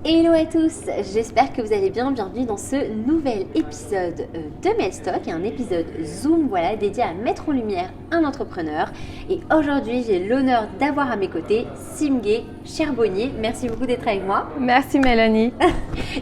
Hello à tous, j'espère que vous allez bien. Bienvenue dans ce nouvel épisode de Mailstock, un épisode Zoom dédié à mettre en lumière un entrepreneur. Et aujourd'hui, j'ai l'honneur d'avoir à mes côtés Simgué Charbonnier. Merci beaucoup d'être avec moi. Merci Mélanie.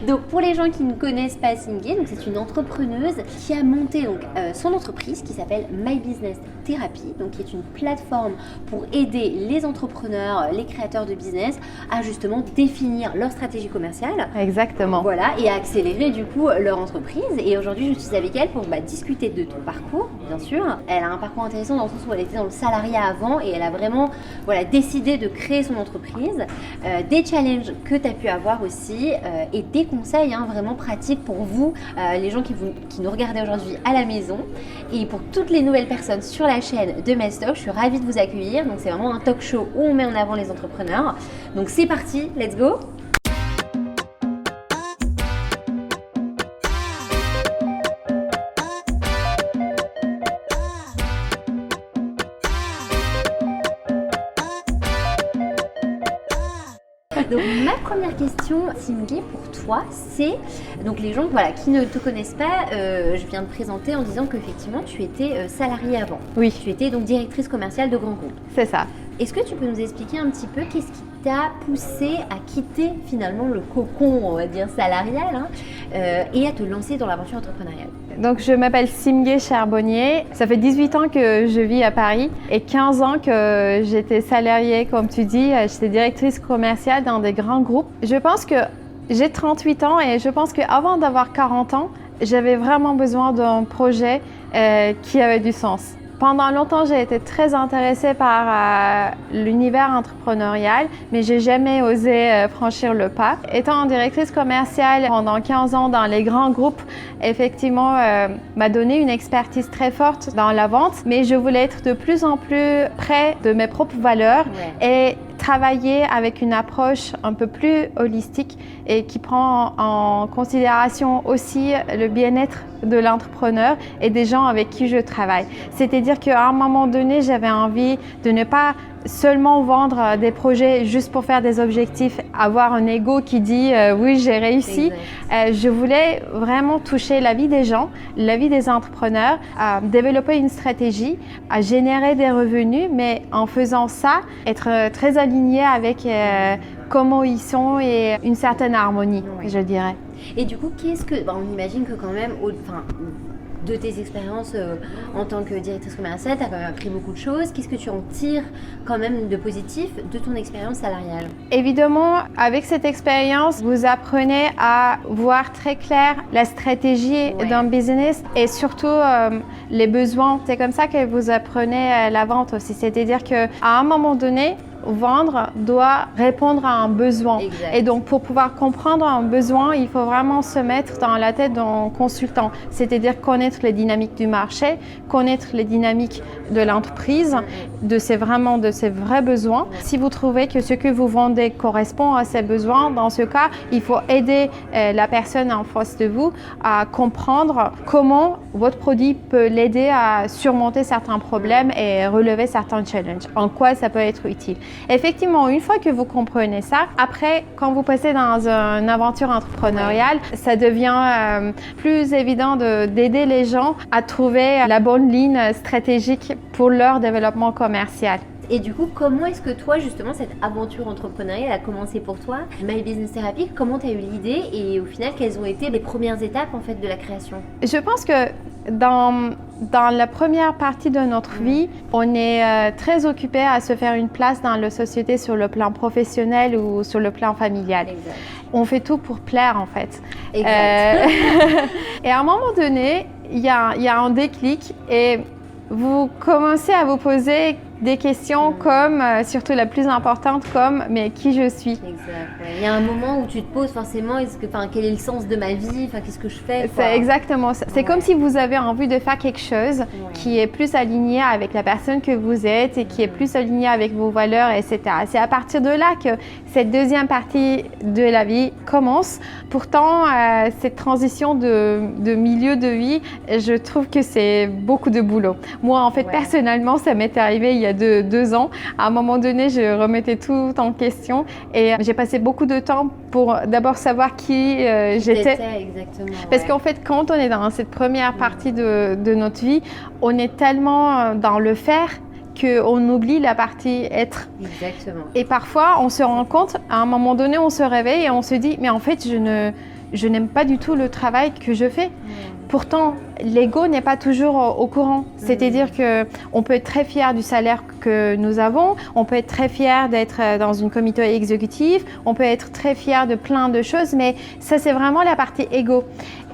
Donc pour les gens qui ne connaissent pas Simgué, c'est une entrepreneuse qui a monté son entreprise qui s'appelle My Business Therapy, qui est une plateforme pour aider les entrepreneurs, les créateurs de business à justement définir leur stratégie commerciale. Exactement. Voilà, et à accélérer du coup leur entreprise. Et aujourd'hui, je suis avec elle pour discuter de ton parcours, bien sûr. Elle a un parcours intéressant dans le sens où elle était dans le salariat avant et elle a vraiment décidé de créer son entreprise. Des challenges que tu as pu avoir aussi et des conseils vraiment pratiques pour vous, les gens qui nous regardez aujourd'hui à la maison. Et pour toutes les nouvelles personnes sur la chaîne de Mailstock, je suis ravie de vous accueillir. Donc c'est vraiment un talk show où on met en avant les entrepreneurs. Donc c'est parti, let's go! Donc ma première question, Simgué, pour toi, c'est donc les gens qui ne te connaissent pas, je viens de présenter en disant qu'effectivement tu étais salariée avant. Oui. Tu étais donc directrice commerciale de grands groupes. C'est ça. Est-ce que tu peux nous expliquer un petit peu qu'est-ce qui t'a poussé à quitter finalement le cocon, on va dire salarial, et à te lancer dans l'aventure entrepreneuriale? Donc je m'appelle Simgué Charbonnier. Ça fait 18 ans que je vis à Paris et 15 ans que j'étais salariée, comme tu dis. J'étais directrice commerciale dans des grands groupes. Je pense que j'ai 38 ans et je pense qu'avant d'avoir 40 ans, j'avais vraiment besoin d'un projet qui avait du sens. Pendant longtemps, j'ai été très intéressée par l'univers entrepreneurial, mais j'ai jamais osé franchir le pas. Étant directrice commerciale pendant 15 ans dans les grands groupes, effectivement, m'a donné une expertise très forte dans la vente, mais je voulais être de plus en plus près de mes propres valeurs et travailler avec une approche un peu plus holistique et qui prend en considération aussi le bien-être de l'entrepreneur et des gens avec qui je travaille. C'est-à-dire qu'à un moment donné, j'avais envie de ne pas seulement vendre des projets juste pour faire des objectifs, avoir un ego qui dit oui, j'ai réussi. Je voulais vraiment toucher la vie des gens, la vie des entrepreneurs, développer une stratégie, à générer des revenus, mais en faisant ça, être très aligné avec comment ils sont et une certaine harmonie, je dirais. Et du coup, on imagine que quand même, de tes expériences en tant que directrice commerciale, tu as quand même appris beaucoup de choses. Qu'est-ce que tu en tires quand même de positif de ton expérience salariale? Évidemment, avec cette expérience, vous apprenez à voir très clair la stratégie d'un business et surtout les besoins. C'est comme ça que vous apprenez la vente aussi. C'est-à-dire qu'à un moment donné, vendre doit répondre à un besoin. Exact. Et donc, pour pouvoir comprendre un besoin, il faut vraiment se mettre dans la tête d'un consultant, c'est-à-dire connaître les dynamiques du marché, connaître les dynamiques de l'entreprise, de ses vrais besoins. Si vous trouvez que ce que vous vendez correspond à ces besoins, dans ce cas, il faut aider la personne en face de vous à comprendre comment votre produit peut l'aider à surmonter certains problèmes et relever certains challenges, en quoi ça peut être utile. Effectivement, une fois que vous comprenez ça, après, quand vous passez dans une aventure entrepreneuriale, ça devient plus évident d'aider les gens à trouver la bonne ligne stratégique pour leur développement commercial. Et du coup, comment est-ce que toi, justement, cette aventure entrepreneuriale a commencé pour toi? My Business Therapy, comment tu as eu l'idée et au final, quelles ont été les premières étapes en fait de la création? Je pense que dans la première partie de notre vie, on est très occupé à se faire une place dans la société sur le plan professionnel ou sur le plan familial. Exact. On fait tout pour plaire en fait. Exact. Et à un moment donné, il y a un déclic et vous commencez à vous poser des questions comme, surtout la plus importante, comme mais qui je suis. Exact. Il y a un moment où tu te poses forcément, quel est le sens de ma vie, qu'est-ce que je fais, quoi. C'est exactement ça. C'est comme si vous avez envie de faire quelque chose qui est plus aligné avec la personne que vous êtes et qui est plus aligné avec vos valeurs, etc. C'est à partir de là que cette deuxième partie de la vie commence. Pourtant, cette transition de milieu de vie, je trouve que c'est beaucoup de boulot. Moi, en fait, personnellement, ça m'est arrivé il y a a 2 ans. À un moment donné, je remettais tout en question et j'ai passé beaucoup de temps pour d'abord savoir qui j'étais. Exactement. Parce qu'en fait, quand on est dans cette première partie de notre vie, on est tellement dans le faire qu'on oublie la partie être. Exactement. Et parfois, on se rend compte, à un moment donné, on se réveille et on se dit, mais en fait, je n'aime pas du tout le travail que je fais. Pourtant, l'ego n'est pas toujours au courant. C'est-à-dire qu'on peut être très fier du salaire que nous avons, on peut être très fier d'être dans une comité exécutive, on peut être très fier de plein de choses, mais ça, c'est vraiment la partie ego.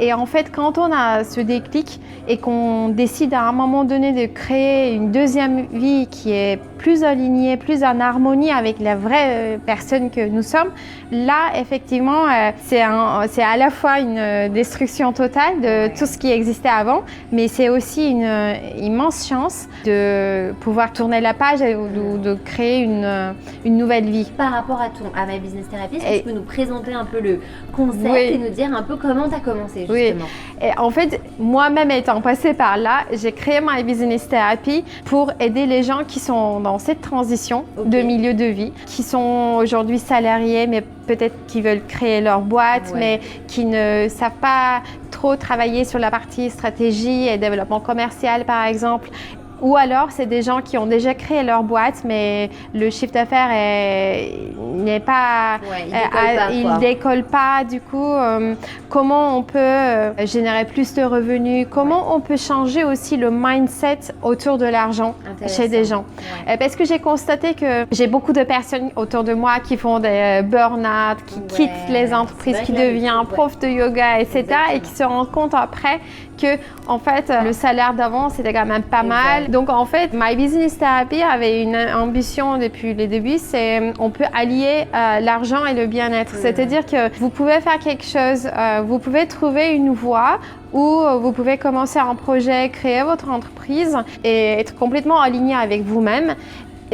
Et en fait, quand on a ce déclic et qu'on décide à un moment donné de créer une deuxième vie qui est plus alignée, plus en harmonie avec la vraie personne que nous sommes, là, effectivement, c'est à la fois une destruction totale de tout ce qui existait avant, mais c'est aussi une immense chance de pouvoir tourner la page ou de créer une nouvelle vie. Par rapport à My Business Therapy, est-ce que tu peux nous présenter un peu le concept et nous dire un peu comment tu as commencé justement? Oui. Et en fait, moi-même étant passée par là, j'ai créé My Business Therapy pour aider les gens qui sont dans cette transition de milieu de vie, qui sont aujourd'hui salariés, mais peut-être qui veulent créer leur boîte, mais qui ne savent pas trop travailler sur la partie stratégie et développement commercial, par exemple. Ou alors, c'est des gens qui ont déjà créé leur boîte, mais le chiffre d'affaires n'est pas, il décolle pas. Du coup, comment on peut générer plus de revenus? Comment on peut changer aussi le mindset autour de l'argent chez des gens? Parce que j'ai constaté que j'ai beaucoup de personnes autour de moi qui font des burn-out, qui quittent les entreprises, qui deviennent prof de yoga, etc. et qui se rendent compte après que, en fait, le salaire d'avant, c'était quand même pas mal. Donc, en fait, My Business Therapy avait une ambition depuis les débuts, c'est on peut allier l'argent et le bien-être. C'est-à-dire que vous pouvez faire quelque chose, vous pouvez trouver une voie où vous pouvez commencer un projet, créer votre entreprise et être complètement aligné avec vous-même,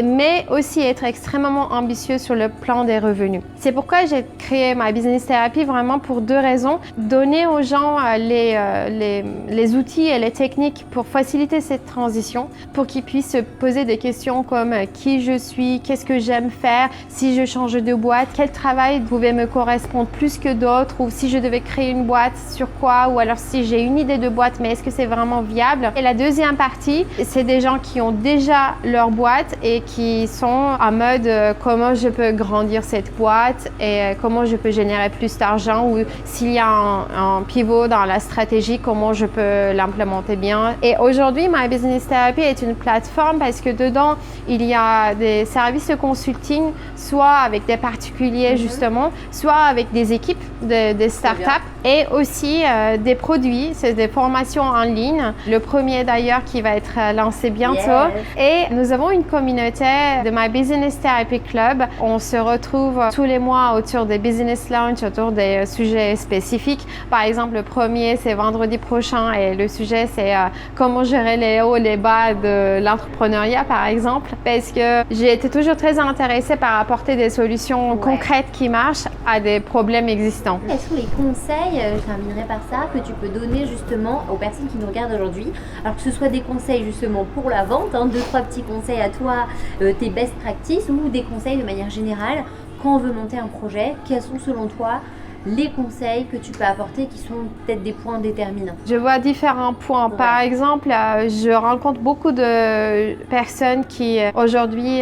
mais aussi être extrêmement ambitieux sur le plan des revenus. C'est pourquoi j'ai créé My Business Therapy vraiment pour 2 raisons. Donner aux gens les outils et les techniques pour faciliter cette transition, pour qu'ils puissent se poser des questions comme qui je suis, qu'est-ce que j'aime faire, si je change de boîte, quel travail pouvait me correspondre plus que d'autres, ou si je devais créer une boîte, sur quoi, ou alors si j'ai une idée de boîte, mais est-ce que c'est vraiment viable? Et la deuxième partie, c'est des gens qui ont déjà leur boîte et qui sont en mode comment je peux grandir cette boîte et comment je peux générer plus d'argent, ou s'il y a un pivot dans la stratégie, comment je peux l'implémenter bien. Et aujourd'hui, My Business Therapy est une plateforme parce que dedans, il y a des services de consulting, soit avec des particuliers justement, soit avec des équipes, des startups, et aussi des produits, c'est des formations en ligne. Le premier d'ailleurs qui va être lancé bientôt. Et nous avons une communauté de My Business Therapy Club. On se retrouve tous les mois autour des business lunch, autour des sujets spécifiques. Par exemple, le premier, c'est vendredi prochain et le sujet, c'est comment gérer les hauts et les bas de l'entrepreneuriat, par exemple. Parce que j'ai été toujours très intéressée par apporter des solutions concrètes qui marchent à des problèmes existants. Quels sont les conseils, je terminerai par ça, que tu peux donner justement aux personnes qui nous regardent aujourd'hui? Alors que ce soit des conseils justement pour la vente, 2-3 petits conseils à toi, tes best practices, ou des conseils de manière générale quand on veut monter un projet. Quels sont selon toi les conseils que tu peux apporter qui sont peut-être des points déterminants? Je vois différents points. Par exemple, je rencontre beaucoup de personnes qui aujourd'hui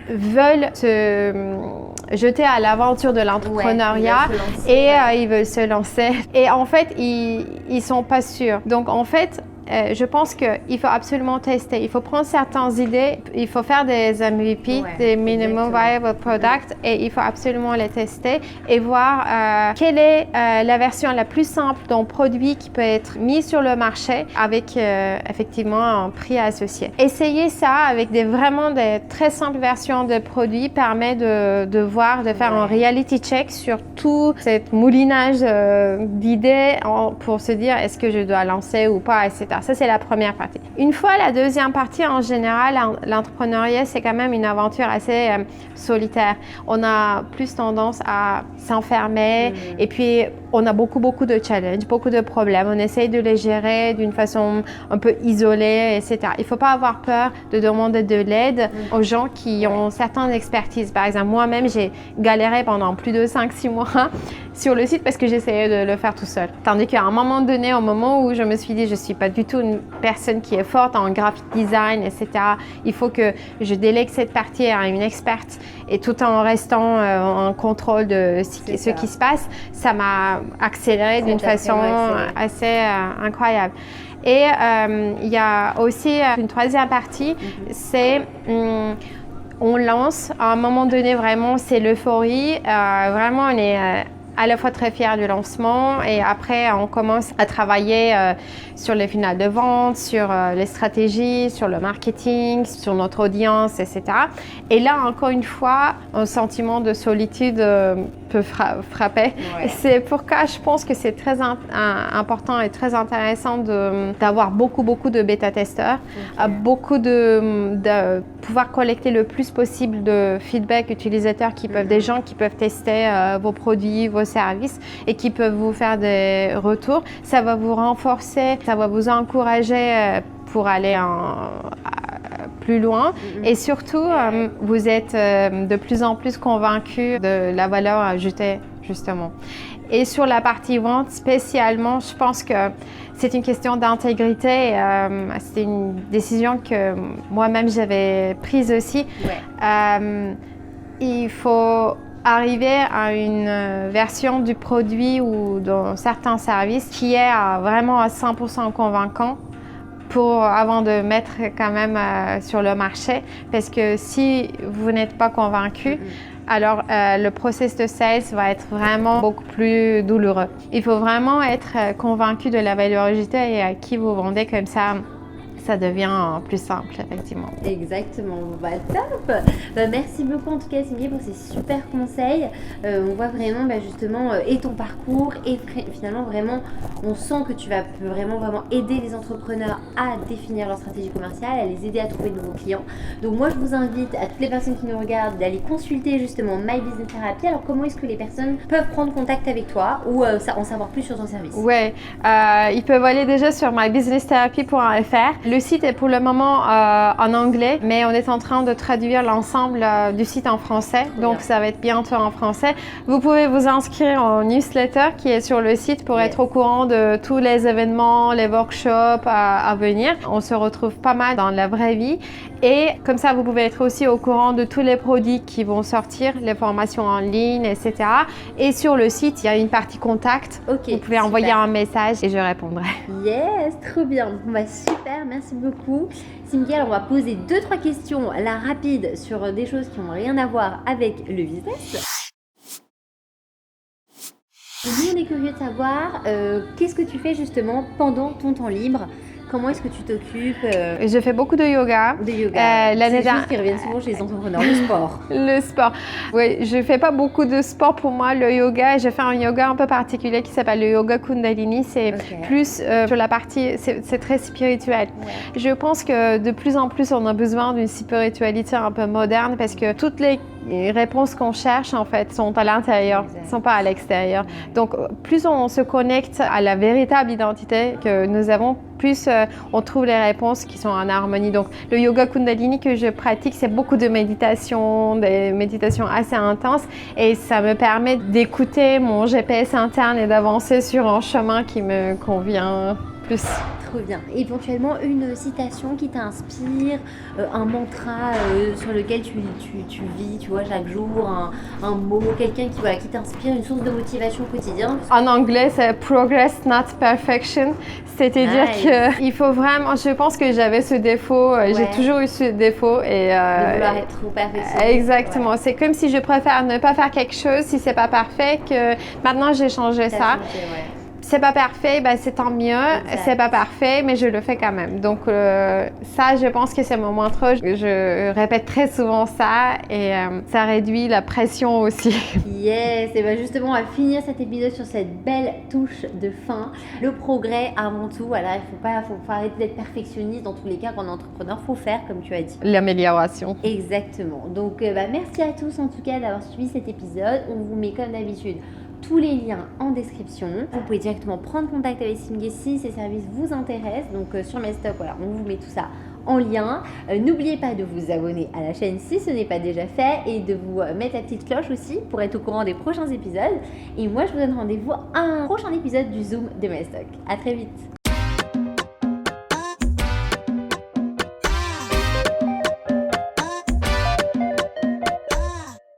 veulent se jeter à l'aventure de l'entrepreneuriat et ils veulent se lancer. Et en fait, ils sont pas sûrs. Donc en fait, je pense qu'il faut absolument tester. Il faut prendre certaines idées, il faut faire des MVP, des Minimum Viable Products, et il faut absolument les tester et voir quelle est la version la plus simple d'un produit qui peut être mis sur le marché avec effectivement un prix associé. Essayer ça avec vraiment des très simples versions de produits permet de faire un reality check sur tout cet moulinage d'idées pour se dire est-ce que je dois lancer ou pas, etc. tard. Ça, c'est la première partie. Une fois la deuxième partie, en général, l'entrepreneuriat, c'est quand même une aventure assez solitaire. On a plus tendance à s'enfermer et puis on a beaucoup de challenges, beaucoup de problèmes. On essaye de les gérer d'une façon un peu isolée, etc. Il ne faut pas avoir peur de demander de l'aide aux gens qui ont certaines expertises. Par exemple, moi-même, j'ai galéré pendant plus de 5-6 mois sur le site parce que j'essayais de le faire tout seul. Tandis qu'à un moment donné, au moment où je me suis dit, je ne suis pas du tout une personne qui est forte en graphic design, etc. Il faut que je délègue cette partie à une experte et tout en restant en contrôle de ce qui se passe, ça m'a accéléré d'une façon assez incroyable. Et il y a aussi une troisième partie, c'est on lance, à un moment donné vraiment c'est l'euphorie, vraiment on est à la fois très fiers du lancement et après on commence à travailler sur les finales de vente, sur les stratégies, sur le marketing, sur notre audience, etc. Et là encore une fois, un sentiment de solitude peut frapper. Ouais. C'est pourquoi je pense que c'est très important et très intéressant d'avoir beaucoup de bêta-testeurs, beaucoup de pouvoir collecter le plus possible de feedback utilisateurs des gens qui peuvent tester vos produits, vos services et qui peuvent vous faire des retours. Ça va vous renforcer, ça va vous encourager pour aller plus loin et surtout vous êtes de plus en plus convaincu de la valeur ajoutée justement. Et sur la partie vente spécialement, je pense que c'est une question d'intégrité. C'était une décision que moi-même j'avais prise aussi. Ouais. Il faut arriver à une version du produit ou dans certains services qui est vraiment à 100% convaincant avant de mettre quand même sur le marché, parce que si vous n'êtes pas convaincu, alors le process de sales va être vraiment beaucoup plus douloureux. Il faut vraiment être convaincu de la valeur ajoutée et à qui vous vendez, comme ça devient plus simple, effectivement. Exactement. Bah, top. Merci beaucoup en tout cas, Cindy, pour ces super conseils. On voit vraiment justement et ton parcours et finalement vraiment, on sent que tu vas vraiment aider les entrepreneurs à définir leur stratégie commerciale, à les aider à trouver de nouveaux clients. Donc moi, je vous invite à toutes les personnes qui nous regardent d'aller consulter justement My Business Therapy. Alors comment est-ce que les personnes peuvent prendre contact avec toi ou en savoir plus sur ton service? Ouais, ils peuvent aller déjà sur mybusinesstherapy.fr. Le site est pour le moment en anglais, mais on est en train de traduire l'ensemble du site en français, donc ça va être bientôt en français. Vous pouvez vous inscrire au newsletter qui est sur le site pour être au courant de tous les événements, les workshops à venir. On se retrouve pas mal dans la vraie vie et comme ça vous pouvez être aussi au courant de tous les produits qui vont sortir, les formations en ligne, etc. Et sur le site, il y a une partie contact. Vous pouvez envoyer un message et je répondrai. Yes, trop bien. Super, merci beaucoup. Cindy, alors on va poser 2-3 questions là rapides sur des choses qui n'ont rien à voir avec le business. Nous, on est curieux de savoir qu'est-ce que tu fais justement pendant ton temps libre. Comment est-ce que tu t'occupes Je fais beaucoup de yoga. C'est des choses qui reviennent souvent chez les entrepreneurs. Le sport. Le sport. Oui, je ne fais pas beaucoup de sport pour moi. Le yoga, je fais un yoga un peu particulier qui s'appelle le yoga Kundalini. C'est plus sur la partie, c'est très spirituel. Ouais. Je pense que de plus en plus, on a besoin d'une spiritualité un peu moderne parce que toutes les réponses qu'on cherche en fait sont à l'intérieur, ne sont pas à l'extérieur. Donc plus on se connecte à la véritable identité que nous avons, plus on trouve les réponses qui sont en harmonie. Donc le yoga Kundalini que je pratique, c'est beaucoup de méditation, des méditations assez intenses et ça me permet d'écouter mon GPS interne et d'avancer sur un chemin qui me convient plus. Trop bien. Éventuellement une citation qui t'inspire, un mantra sur lequel tu vis, tu vois, chaque jour, un mot, quelqu'un qui t'inspire, une source de motivation quotidienne. En anglais, c'est progress, not perfection. C'est-à-dire qu'il faut vraiment, je pense que j'avais ce défaut, j'ai toujours eu ce défaut. Et, de vouloir être trop perfectionniste. Exactement. Ouais. C'est comme si je préfère ne pas faire quelque chose si c'est pas parfait, que maintenant j'ai changé ça. c'est pas parfait, ben c'est tant mieux. Exact. C'est pas parfait, mais je le fais quand même. Donc ça, je pense que c'est mon mantra. Je répète très souvent ça et ça réduit la pression aussi. Yes, et bien justement, on va finir cet épisode sur cette belle touche de fin. Le progrès avant tout, voilà, faut arrêter d'être perfectionniste dans tous les cas quand on est entrepreneur, faut faire comme tu as dit. L'amélioration. Exactement. Donc merci à tous en tout cas d'avoir suivi cet épisode. On vous met comme d'habitude tous les liens en description. Vous pouvez directement prendre contact avec Simgay si ces services vous intéressent. Donc sur Mestock, voilà, on vous met tout ça en lien. N'oubliez pas de vous abonner à la chaîne si ce n'est pas déjà fait et de vous mettre la petite cloche aussi pour être au courant des prochains épisodes. Et moi, je vous donne rendez-vous à un prochain épisode du Zoom de Mestock. À très vite.